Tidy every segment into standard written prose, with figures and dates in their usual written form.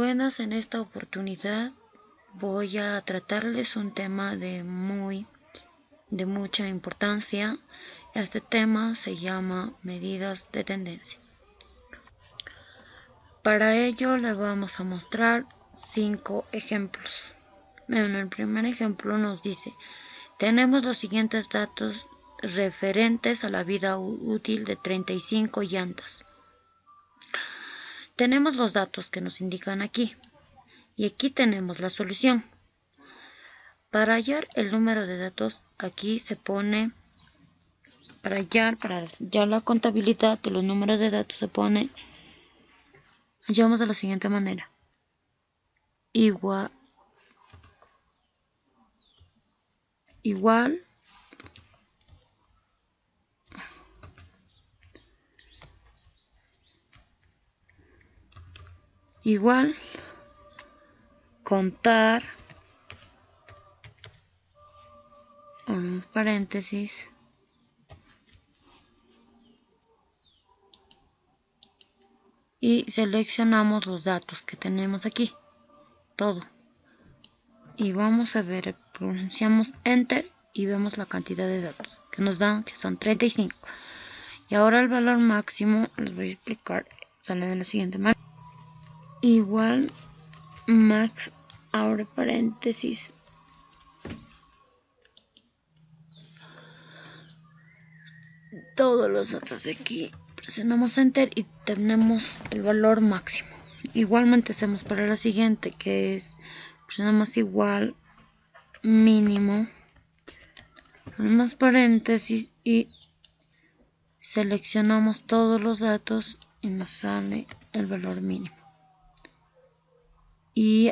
Buenas, en esta oportunidad voy a tratarles un tema de mucha importancia. Este tema se llama medidas de tendencia. Para ello le vamos a mostrar 5 ejemplos. Bueno, el primer ejemplo nos dice: tenemos los siguientes datos referentes a la vida útil de 35 llantas. Tenemos los datos que nos indican aquí. Y aquí tenemos la solución. Para hallar el número de datos, aquí se pone, para hallar la contabilidad de los números de datos, hallamos de la siguiente manera. Igual contar, unos paréntesis, y seleccionamos los datos que tenemos aquí, todo, y vamos a ver, pronunciamos Enter y vemos la cantidad de datos que nos dan, que son 35. Y ahora el valor máximo, les voy a explicar, sale de la siguiente manera. Igual max, abre paréntesis, todos los datos de aquí, presionamos Enter y tenemos el valor máximo. Igualmente hacemos para la siguiente, que es presionamos igual mínimo, ponemos paréntesis y seleccionamos todos los datos y nos sale el valor mínimo. Y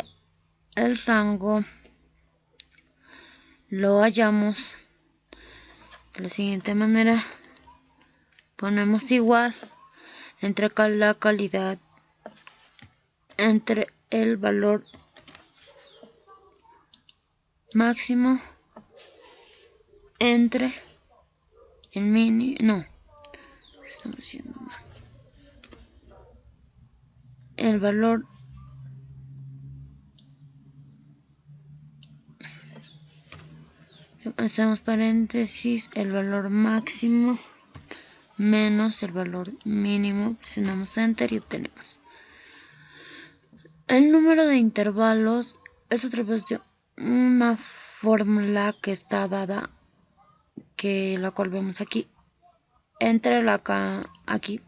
el rango lo hallamos de la siguiente manera. Ponemos igual entre la calidad, entre el valor máximo, entre el mínimo, no, estamos haciendo mal, el valor hacemos paréntesis, el valor máximo menos el valor mínimo, presionamos Enter y obtenemos el número de intervalos. Es otra vez una fórmula que está dada, que la cual vemos aquí, aquí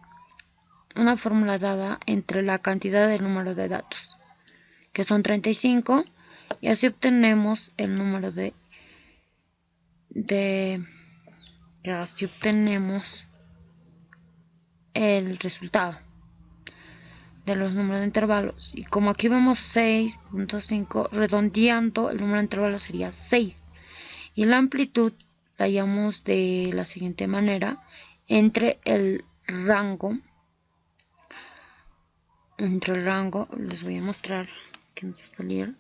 una fórmula dada entre la cantidad del número de datos, que son 35, y así obtenemos el número así obtenemos el resultado de los números de intervalos. Y como aquí vemos 6.5, redondeando, el número de intervalos sería 6. Y la amplitud la hallamos de la siguiente manera: entre el rango, les voy a mostrar que nos va a salir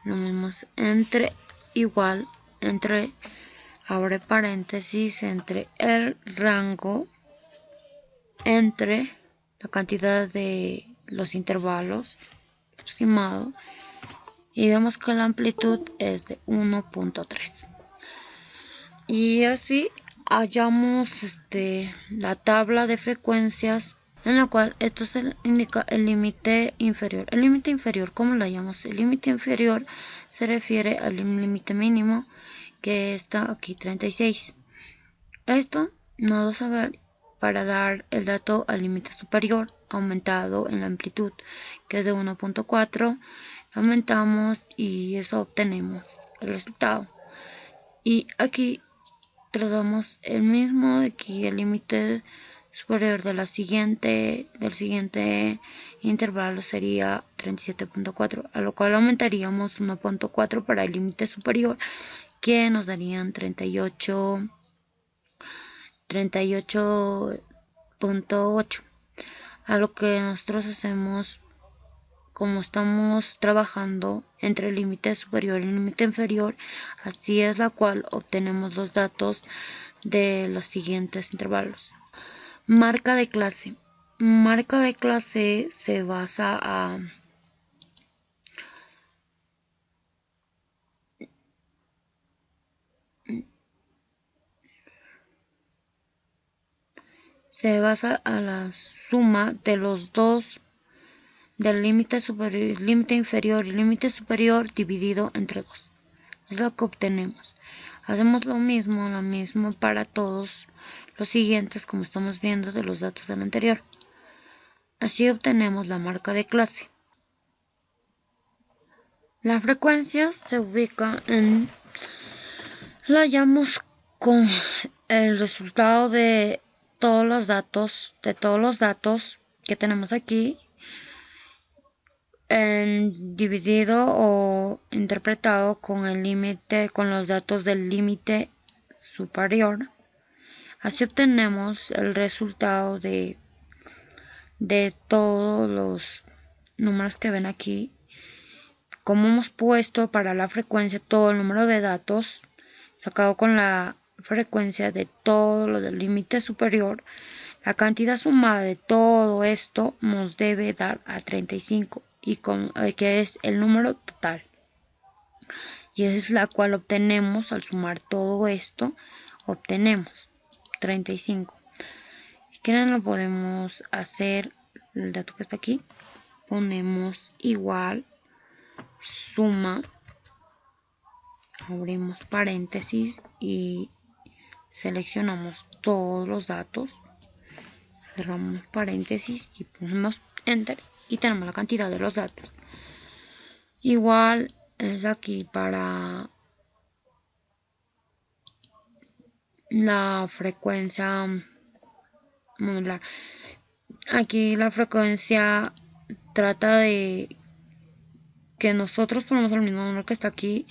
lo mismo, entre igual, entre, abre paréntesis, entre el rango, entre la cantidad de los intervalos aproximado, y vemos que la amplitud es de 1.3. y así hallamos la tabla de frecuencias, en la cual esto se indica el límite inferior. El límite inferior, ¿cómo lo hallamos? El límite inferior se refiere al límite mínimo, que está aquí, 36. Esto nos va a saber para dar el dato al límite superior aumentado en la amplitud, que es de 1.4. Aumentamos y eso obtenemos el resultado. Y aquí tratamos el mismo, de aquí el límite superior del siguiente intervalo sería 37.4, a lo cual aumentaríamos 1.4 para el límite superior, que nos darían 38.8. A lo que nosotros hacemos, como estamos trabajando entre el límite superior y el límite inferior, así es la cual obtenemos los datos de los siguientes intervalos. Marca de clase. Marca de clase se basa se basa a la suma de los dos del límite superior, límite inferior y límite superior dividido entre 2. Es lo que obtenemos. Hacemos lo mismo para todos los siguientes, como estamos viendo de los datos del anterior. Así obtenemos la marca de clase. La frecuencia se ubica la hallamos con el resultado de todos los datos que tenemos aquí, dividido o interpretado con el límite, con los datos del límite superior. Así obtenemos el resultado de todos los números que ven aquí. Como hemos puesto para la frecuencia todo el número de datos sacado con la frecuencia de todo lo del límite superior, la cantidad sumada de todo esto nos debe dar a 35, que es el número total. Y esa es la cual obtenemos al sumar todo esto, obtenemos 35. Si quieren lo podemos hacer, el dato que está aquí, ponemos igual, suma, abrimos paréntesis y seleccionamos todos los datos, cerramos paréntesis y ponemos enter y tenemos la cantidad de los datos. Igual es aquí para la frecuencia modular. Aquí la frecuencia trata de que nosotros ponemos el mismo número que está aquí,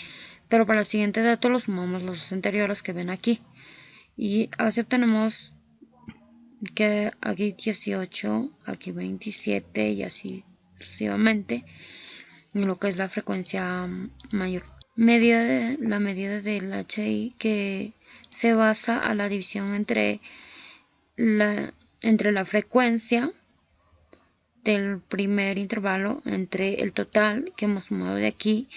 pero para el siguiente dato lo sumamos los anteriores que ven aquí. Y así obtenemos que aquí 18, aquí 27 y así sucesivamente, en lo que es la frecuencia mayor. La medida del HI, que se basa a la división entre la frecuencia del primer intervalo entre el total que hemos sumado de aquí,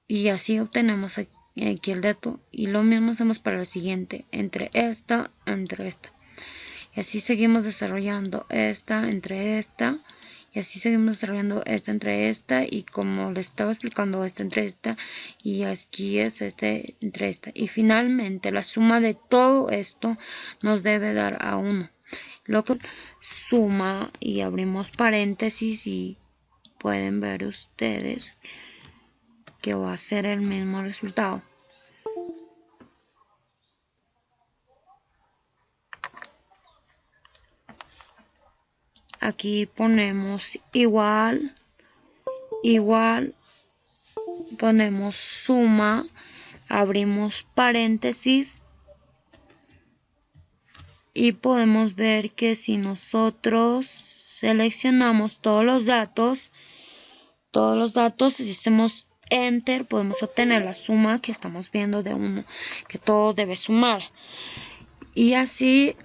y así obtenemos aquí el dato, y lo mismo hacemos para el siguiente, entre esta, y así seguimos desarrollando esta entre esta, y así seguimos desarrollando esta entre esta, y como les estaba explicando, esta entre esta, y aquí es este entre esta, y finalmente la suma de todo esto nos debe dar a 1. Luego suma y abrimos paréntesis y pueden ver ustedes que va a ser el mismo resultado. Aquí ponemos igual, ponemos suma, abrimos paréntesis y podemos ver que si nosotros seleccionamos todos los datos y hacemos enter, podemos obtener la suma que estamos viendo de 1, que todo debe sumar. Y así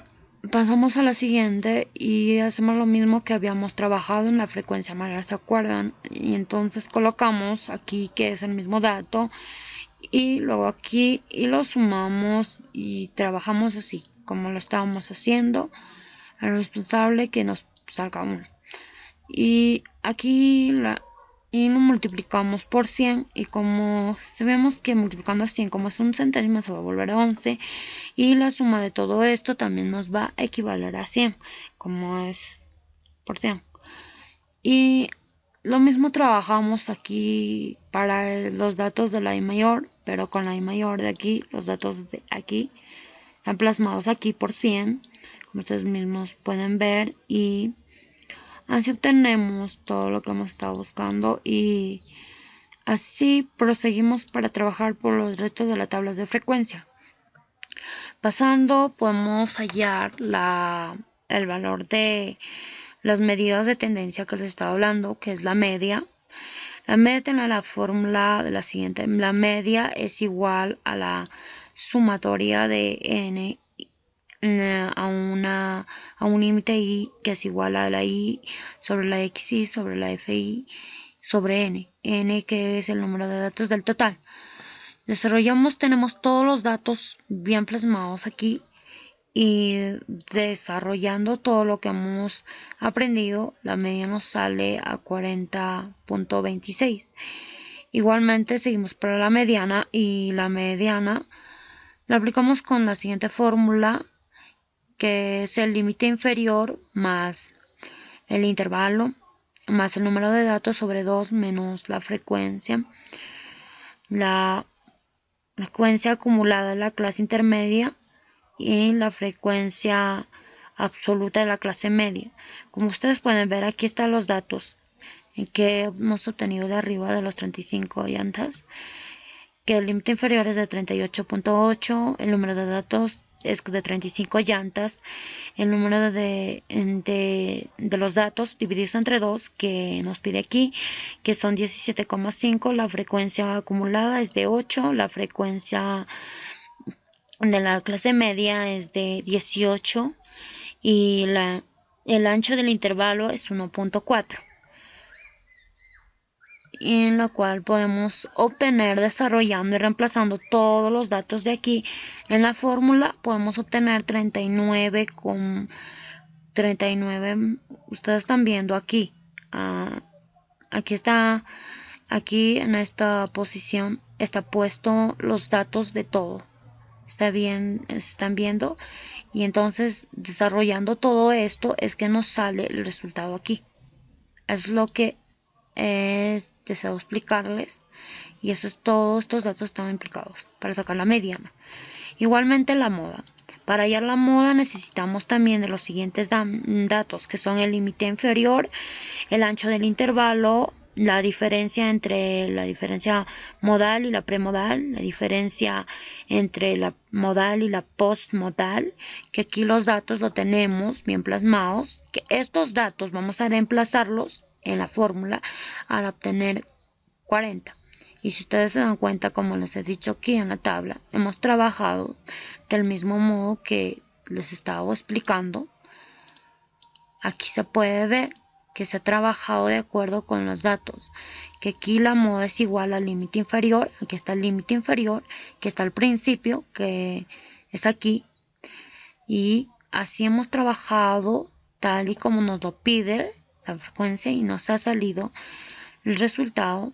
pasamos a la siguiente y hacemos lo mismo que habíamos trabajado en la frecuencia mayor, ¿se acuerdan? Y entonces colocamos aquí que es el mismo dato y luego aquí y lo sumamos y trabajamos así como lo estábamos haciendo. El responsable que nos salga 1 y aquí y lo multiplicamos por 100, y como sabemos que multiplicando a 100 como es un centésimo se va a volver a 11, y la suma de todo esto también nos va a equivaler a 100 como es por 100. Y lo mismo trabajamos aquí para los datos de la I mayor, pero con la I mayor de aquí, los datos de aquí están plasmados aquí por 100, como ustedes mismos pueden ver, y así obtenemos todo lo que hemos estado buscando, y así proseguimos para trabajar por los restos de las tablas de frecuencia. Pasando, podemos hallar el valor de las medidas de tendencia que les estaba hablando, que es la media. La media tiene la fórmula de la siguiente: la media es igual a la sumatoria de n a un límite i, que es igual a la i sobre la xi sobre la fi sobre n que es el número de datos del total. Tenemos todos los datos bien plasmados aquí, y desarrollando todo lo que hemos aprendido, la media nos sale a 40.26. Igualmente seguimos para la mediana, y la mediana la aplicamos con la siguiente fórmula, que es el límite inferior más el intervalo más el número de datos sobre 2 menos la frecuencia acumulada de la clase intermedia y la frecuencia absoluta de la clase media. Como ustedes pueden ver, aquí están los datos que hemos obtenido de arriba de los 35 llantas, que el límite inferior es de 38.8, el número de datos es de 35 llantas, el número de los datos divididos entre 2 que nos pide aquí, que son 17,5, la frecuencia acumulada es de 8, la frecuencia de la clase media es de 18 y el ancho del intervalo es 1.4. en la cual podemos obtener desarrollando y reemplazando todos los datos de aquí en la fórmula. Podemos obtener 39 con 39. Ustedes están viendo aquí, aquí está, aquí en esta posición está puesto los datos de todo. Está bien, están viendo, y entonces desarrollando todo esto es que nos sale el resultado aquí. Es lo que deseo explicarles, y eso es todo. Estos datos están implicados para sacar la mediana. Igualmente la moda. Para hallar la moda necesitamos también de los siguientes datos, que son el límite inferior, el ancho del intervalo, la diferencia entre la diferencia modal y la premodal, la diferencia entre la modal y la postmodal, que aquí los datos lo tenemos bien plasmados, que estos datos vamos a reemplazarlos en la fórmula al obtener 40. Y si ustedes se dan cuenta, como les he dicho aquí en la tabla, hemos trabajado del mismo modo que les estaba explicando. Aquí se puede ver que se ha trabajado de acuerdo con los datos, que aquí la moda es igual al límite inferior. Aquí está el límite inferior, que está al principio, que es aquí, y así hemos trabajado tal y como nos lo pide la frecuencia, y nos ha salido el resultado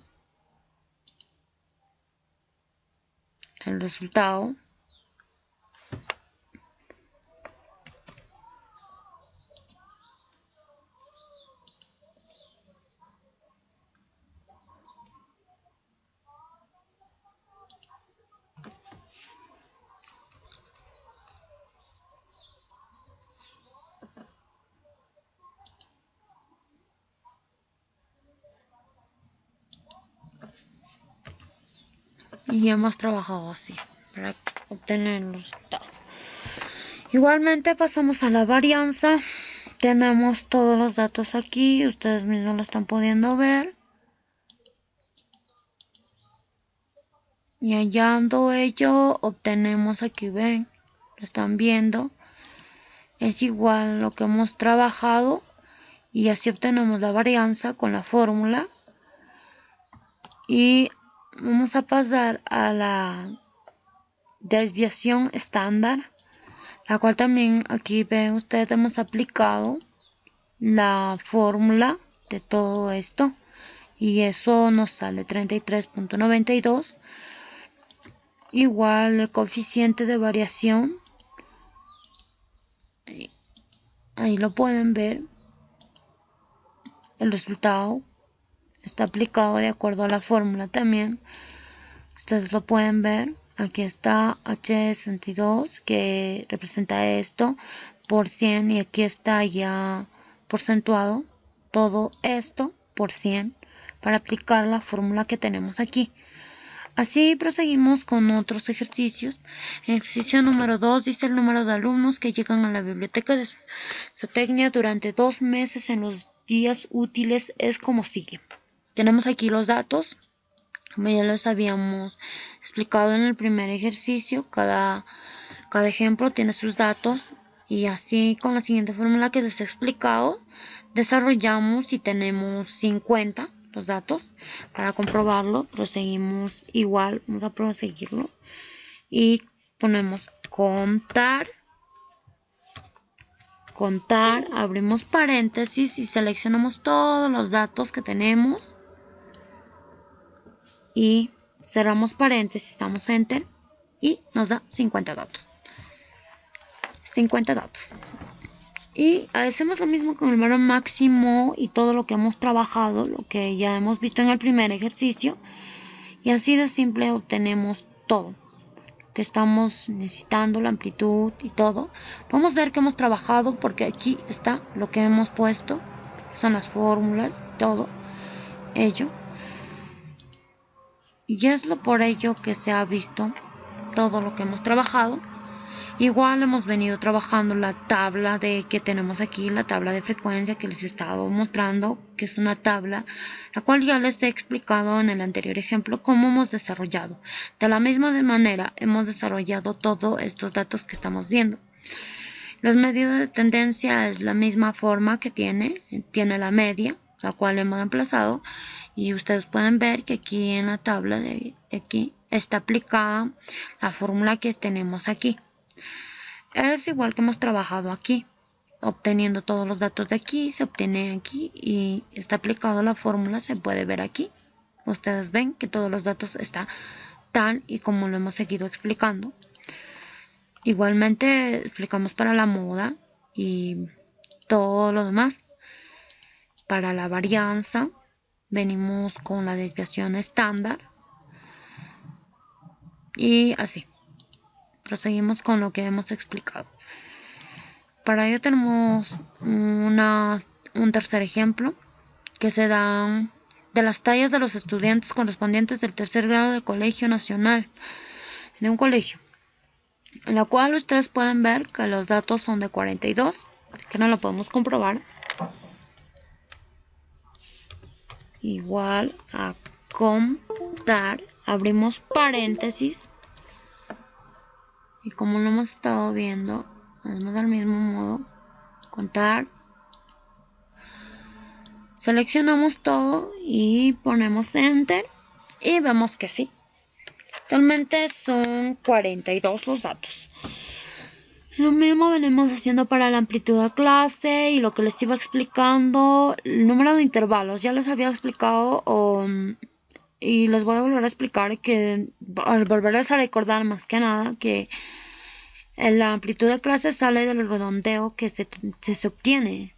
y hemos trabajado así para obtener los resultados. Igualmente pasamos a la varianza. Tenemos todos los datos aquí, ustedes mismos lo están pudiendo ver, y hallando ello obtenemos, aquí ven, lo están viendo, es igual a lo que hemos trabajado, y así obtenemos la varianza con la fórmula. Y vamos a pasar a la desviación estándar, la cual también aquí ven ustedes hemos aplicado la fórmula de todo esto, y eso nos sale 33.92. igual el coeficiente de variación, ahí lo pueden ver, el resultado está aplicado de acuerdo a la fórmula también. Ustedes lo pueden ver, aquí está H62 que representa esto por 100, y aquí está ya porcentuado todo esto por 100 para aplicar la fórmula que tenemos aquí. Así proseguimos con otros ejercicios. En ejercicio número 2 dice el número de alumnos que llegan a la biblioteca de Zootecnia durante 2 meses en los días útiles es como sigue. Tenemos aquí los datos, como ya les habíamos explicado en el primer ejercicio. Cada ejemplo tiene sus datos, y así con la siguiente fórmula que les he explicado desarrollamos y tenemos 50 los datos. Para comprobarlo proseguimos igual, vamos a proseguirlo y ponemos contar contar, abrimos paréntesis y seleccionamos todos los datos que tenemos y cerramos paréntesis, damos enter y nos da 50 datos. 50 datos. Y hacemos lo mismo con el valor máximo y todo lo que hemos trabajado, lo que ya hemos visto en el primer ejercicio. Y así de simple obtenemos todo que estamos necesitando, la amplitud y todo. Podemos ver que hemos trabajado porque aquí está lo que hemos puesto, son las fórmulas, todo ello. Y es por ello que se ha visto todo lo que hemos trabajado. Igual hemos venido trabajando la tabla que tenemos aquí, la tabla de frecuencia que les he estado mostrando, que es una tabla la cual ya les he explicado en el anterior ejemplo cómo hemos desarrollado. De la misma manera hemos desarrollado todos estos datos que estamos viendo. Las medidas de tendencia es la misma forma que tiene la media, la cual hemos reemplazado, y ustedes pueden ver que aquí en la tabla de aquí está aplicada la fórmula que tenemos aquí. Es igual que hemos trabajado aquí, obteniendo todos los datos de aquí, se obtiene aquí y está aplicado la fórmula, se puede ver aquí. Ustedes ven que todos los datos están tal y como lo hemos seguido explicando. Igualmente explicamos para la moda y todo lo demás. Para la varianza venimos con la desviación estándar y así. Proseguimos con lo que hemos explicado. Para ello tenemos un tercer ejemplo que se da de las tallas de los estudiantes correspondientes del tercer grado del Colegio Nacional, de un colegio, en la cual ustedes pueden ver que los datos son de 42, que no lo podemos comprobar. Igual a contar, abrimos paréntesis y como lo hemos estado viendo, hacemos del mismo modo, contar, seleccionamos todo y ponemos enter y vemos que sí, actualmente son 42 los datos. Lo mismo venimos haciendo para la amplitud de clase y lo que les iba explicando, el número de intervalos, ya les había explicado y les voy a volver a explicar que, al volverles a recordar más que nada, que la amplitud de clase sale del redondeo que se obtiene,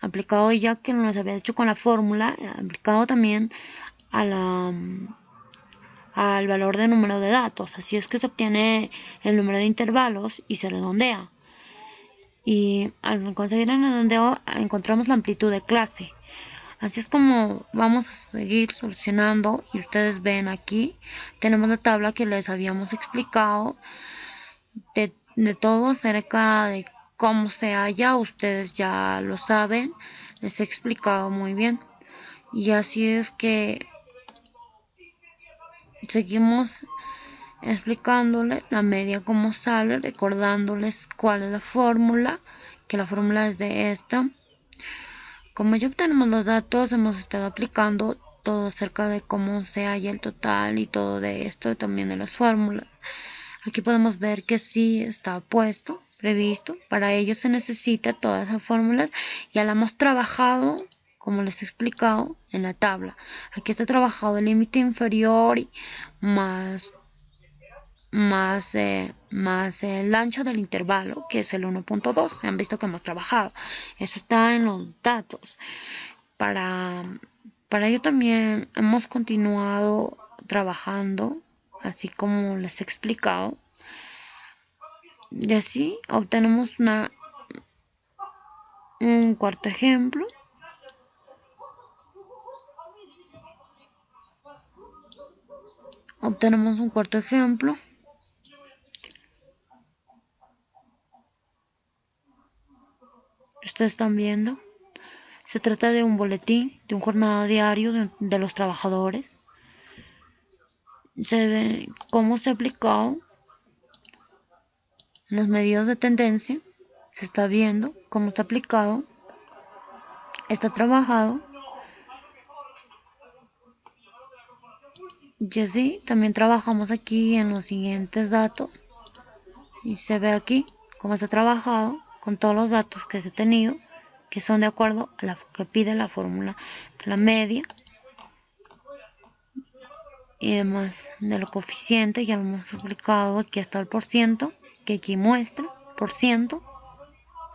aplicado ya que nos había hecho con la fórmula, aplicado también al valor de número de datos. Así es que se obtiene el número de intervalos y se redondea. Y al conseguir el redondeo encontramos la amplitud de clase. Así es como vamos a seguir solucionando y ustedes ven aquí tenemos la tabla que les habíamos explicado de todo acerca de cómo se halla, ustedes ya lo saben, les he explicado muy bien y así es que seguimos explicándoles la media cómo sale, recordándoles cuál es la fórmula, que la fórmula es de esta. Como ya obtenemos los datos, hemos estado aplicando todo acerca de cómo se halla el total y todo de esto, también de las fórmulas. Aquí podemos ver que sí está puesto, previsto. Para ello se necesita todas esas fórmulas. Ya la hemos trabajado, como les he explicado, en la tabla. Aquí está trabajado el límite inferior más el ancho del intervalo, que es el 1.2. Se han visto que hemos trabajado. Eso está en los datos. Para ello también hemos continuado trabajando, así como les he explicado. Y así obtenemos un cuarto ejemplo. Ustedes están viendo. Se trata de un boletín, de un jornada diario de los trabajadores. Se ve cómo se ha aplicado las medidas de tendencia. Se está viendo cómo está aplicado. Está trabajado. Y así también trabajamos aquí en los siguientes datos. Y se ve aquí cómo está trabajado con todos los datos que he tenido, que son de acuerdo a la que pide la fórmula de la media y demás de lo coeficiente. Ya lo hemos aplicado. Aquí está el por ciento, que aquí muestra por ciento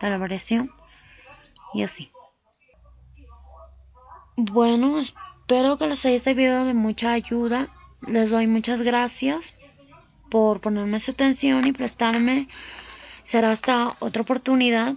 de la variación, y así. Bueno, espero que les haya servido de mucha ayuda. Les doy muchas gracias por ponerme su atención y prestarme. Será hasta otra oportunidad.